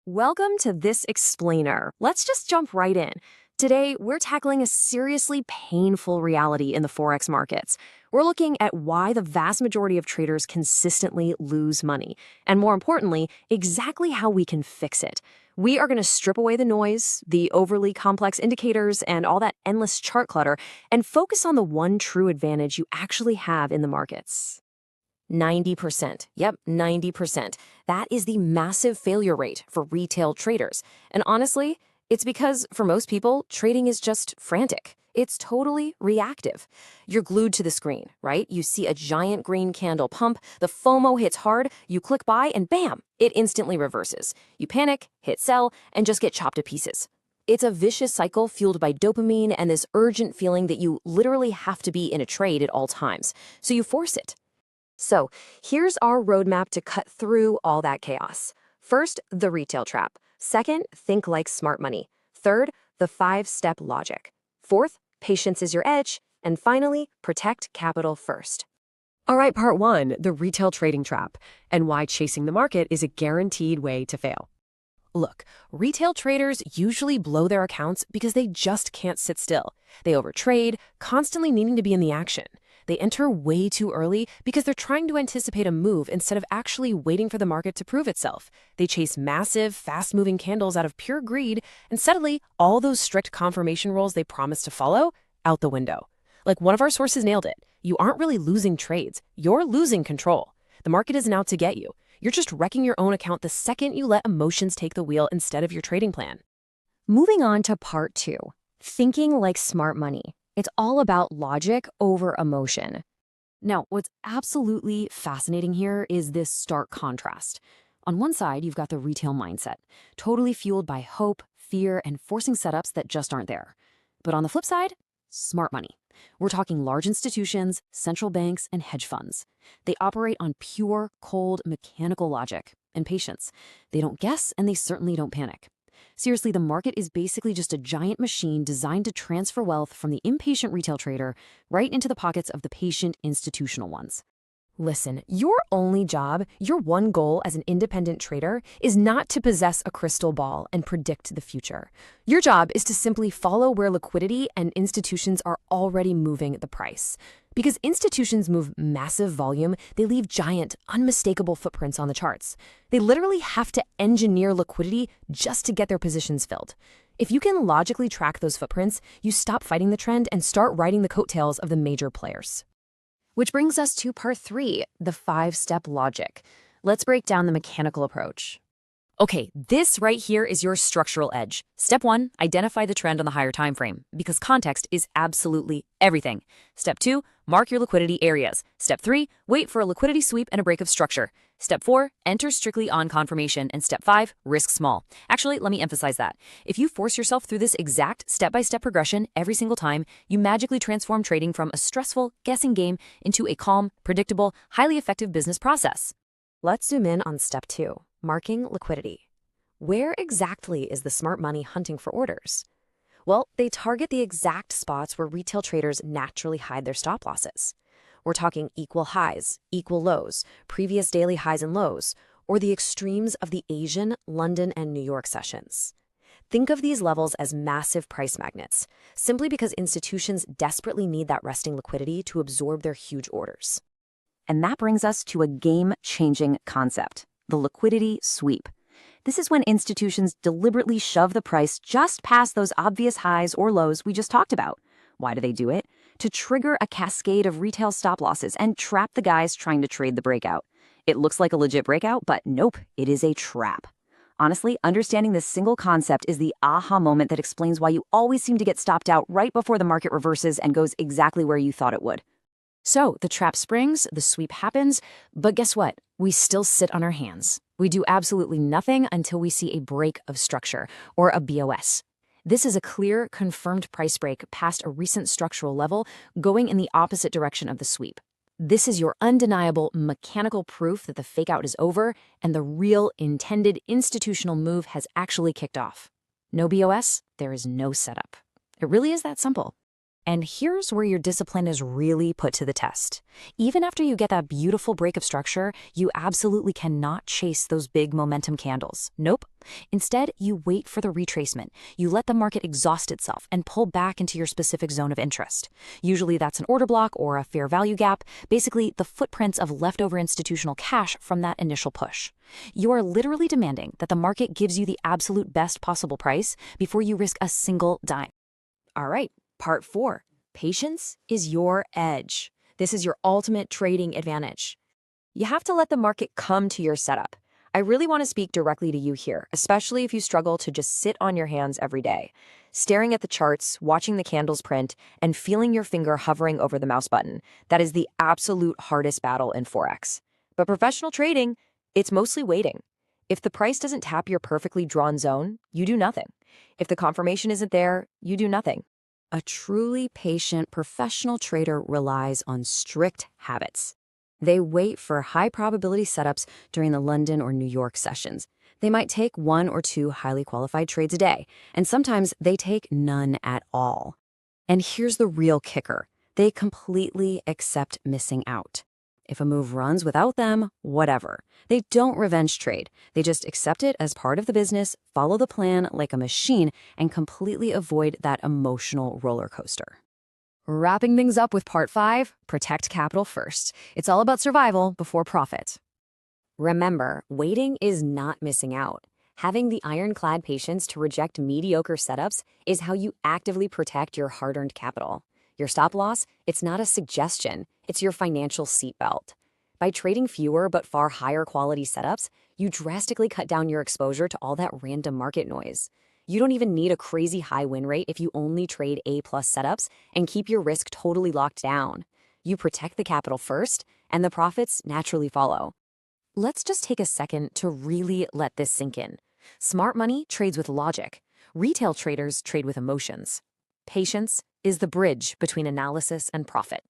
Welcome to This Explainer. Let's just jump right in. Today, we're tackling a seriously painful reality in the Forex markets. We're looking at why the vast majority of traders consistently lose money, and more importantly, exactly how we can fix it. We are going to strip away the noise, the overly complex indicators, and all that endless chart clutter, and focus on the one true advantage you actually have in the markets. 90%. Yep, 90%. That is the massive failure rate for retail traders. And honestly, it's because for most people, trading is just frantic. It's totally reactive. You're glued to the screen, right? You see a giant green candle pump, the FOMO hits hard, you click buy, and bam, it instantly reverses. You panic, hit sell, and just get chopped to pieces. It's a vicious cycle fueled by dopamine and this urgent feeling that you literally have to be in a trade at all times. So you force it. So here's our roadmap to cut through all that chaos. First, the retail trap. Second, think like smart money. Third, the 5-step logic. Fourth, patience is your edge. And finally, protect capital first. All right, part one, the retail trading trap, and why chasing the market is a guaranteed way to fail. Look, retail traders usually blow their accounts because they just can't sit still. They overtrade, constantly needing to be in the action. They enter way too early because they're trying to anticipate a move instead of actually waiting for the market to prove itself. They chase massive, fast-moving candles out of pure greed, and suddenly, all those strict confirmation rules they promised to follow, out the window. Like one of our sources nailed it. You aren't really losing trades. You're losing control. The market isn't out to get you. You're just wrecking your own account the second you let emotions take the wheel instead of your trading plan. Moving on to part two, thinking like smart money. It's all about logic over emotion. Now, what's absolutely fascinating here is this stark contrast. On one side, you've got the retail mindset, totally fueled by hope, fear, and forcing setups that just aren't there. But on the flip side, smart money. We're talking large institutions, central banks, and hedge funds. They operate on pure, cold, mechanical logic and patience. They don't guess, and they certainly don't panic. Seriously, the market is basically just a giant machine designed to transfer wealth from the impatient retail trader right into the pockets of the patient institutional ones. Listen, your only job, your one goal as an independent trader is not to possess a crystal ball and predict the future. Your job is to simply follow where liquidity and institutions are already moving the price. Because institutions move massive volume, they leave giant, unmistakable footprints on the charts. They literally have to engineer liquidity just to get their positions filled. If you can logically track those footprints, you stop fighting the trend and start riding the coattails of the major players. Which brings us to part three, the 5-step logic. Let's break down the mechanical approach. Okay, this right here is your structural edge. Step one, identify the trend on the higher time frame, because context is absolutely everything. Step two, mark your liquidity areas. Step three, wait for a liquidity sweep and a break of structure. Step four, enter strictly on confirmation. And step five, risk small. Actually, let me emphasize that. If you force yourself through this exact step-by-step progression every single time, you magically transform trading from a stressful, guessing game into a calm, predictable, highly effective business process. Let's zoom in on step two, marking liquidity. Where exactly is the smart money hunting for orders? Well, they target the exact spots where retail traders naturally hide their stop losses. We're talking equal highs, equal lows, previous daily highs and lows, or the extremes of the Asian, London, and New York sessions. Think of these levels as massive price magnets, simply because institutions desperately need that resting liquidity to absorb their huge orders. And that brings us to a game-changing concept, the liquidity sweep. This is when institutions deliberately shove the price just past those obvious highs or lows we just talked about. Why do they do it? To trigger a cascade of retail stop losses and trap the guys trying to trade the breakout. It looks like a legit breakout, but nope, it is a trap. Honestly, understanding this single concept is the aha moment that explains why you always seem to get stopped out right before the market reverses and goes exactly where you thought it would. So the trap springs, the sweep happens, but guess what? We still sit on our hands. We do absolutely nothing until we see a break of structure, or a BOS. This is a clear, confirmed price break past a recent structural level, going in the opposite direction of the sweep. This is your undeniable mechanical proof that the fakeout is over and the real intended institutional move has actually kicked off. No BOS, there is no setup. It really is that simple. And here's where your discipline is really put to the test. Even after you get that beautiful break of structure, you absolutely cannot chase those big momentum candles. Nope. Instead, you wait for the retracement. You let the market exhaust itself and pull back into your specific zone of interest. Usually that's an order block or a fair value gap, basically the footprints of leftover institutional cash from that initial push. You are literally demanding that the market gives you the absolute best possible price before you risk a single dime. All right. Part 4. Patience is your edge. This is your ultimate trading advantage. You have to let the market come to your setup. I really want to speak directly to you here, especially if you struggle to just sit on your hands every day, staring at the charts, watching the candles print, and feeling your finger hovering over the mouse button. That is the absolute hardest battle in Forex. But professional trading, it's mostly waiting. If the price doesn't tap your perfectly drawn zone, you do nothing. If the confirmation isn't there, you do nothing. A truly patient professional trader relies on strict habits. They wait for high-probability setups during the London or New York sessions. They might take 1 or 2 highly qualified trades a day, and sometimes they take none at all. And here's the real kicker. They completely accept missing out. If a move runs without them, whatever. They don't revenge trade. They just accept it as part of the business, follow the plan like a machine, and completely avoid that emotional roller coaster. Wrapping things up with part 5, protect capital first. It's all about survival before profit. Remember, waiting is not missing out. Having the ironclad patience to reject mediocre setups is how you actively protect your hard-earned capital. Your stop loss, it's not a suggestion, it's your financial seatbelt. By trading fewer but far higher quality setups, you drastically cut down your exposure to all that random market noise. You don't even need a crazy high win rate if you only trade A-plus setups and keep your risk totally locked down. You protect the capital first, and the profits naturally follow. Let's just take a second to really let this sink in. Smart money trades with logic. Retail traders trade with emotions. Patience is the bridge between analysis and profit.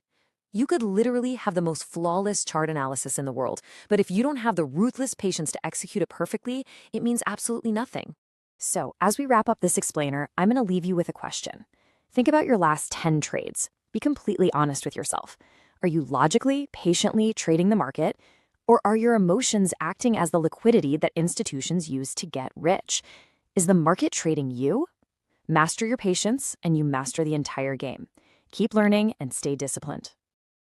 You could literally have the most flawless chart analysis in the world, but if you don't have the ruthless patience to execute it perfectly, it means absolutely nothing. So, as we wrap up this explainer, I'm going to leave you with a question. Think about your last 10 trades. Be completely honest with yourself. Are you logically, patiently trading the market, or are your emotions acting as the liquidity that institutions use to get rich? Is the market trading you? Master your patience, and you master the entire game. Keep learning and stay disciplined.